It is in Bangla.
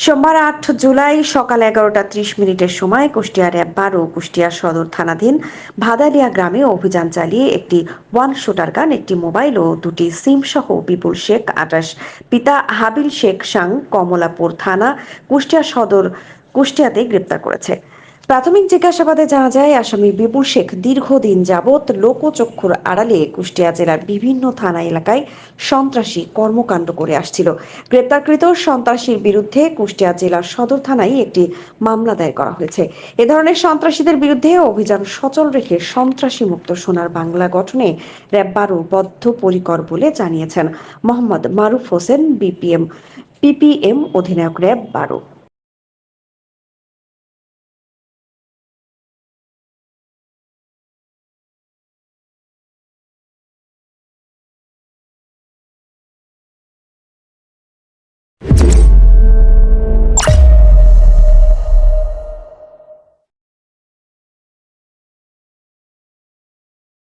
সোমবার ৮ জুলাই সকাল ১১টা ৩০ মিনিটের সময় কুষ্টিয়া র্যাব ১২ কুষ্টিয়া সদর থানাধীন ভাদালিয়া গ্রামে অভিযান চালিয়ে একটি ওয়ান শুটার গান, একটি মোবাইল ও দুটি সিম সহ বিপুল শেখ ২৮ পিতা হাবিল শেখ সাং কমলাপুর থানা কুষ্টিয়া সদর কুষ্টিয়াতে গ্রেপ্তার করেছে। প্রাথমিক জিজ্ঞাসাবাদে জানা যায়, আসামি বিপুল শেখ দীর্ঘদিন যাবৎ লোকচক্ষুর আড়ালে কুষ্টিয়া জেলার বিভিন্ন থানা এলাকায় সন্ত্রাসী কর্মকাণ্ড করে আসছিল। গ্রেপ্তারকৃত সন্ত্রাসীর বিরুদ্ধে কুষ্টিয়া জেলার সদর থানায় একটি মামলা দায়ের করা হয়েছে। এ ধরনের সন্ত্রাসীদের বিরুদ্ধে অভিযান সচল রেখে সন্ত্রাসী মুক্ত সোনার বাংলা গঠনে র্যাব ১২ বদ্ধপরিকর বলে জানিয়েছেন মোহাম্মদ মারুফ হোসেন, পিপিএম অধিনায়ক র্যাব ১২।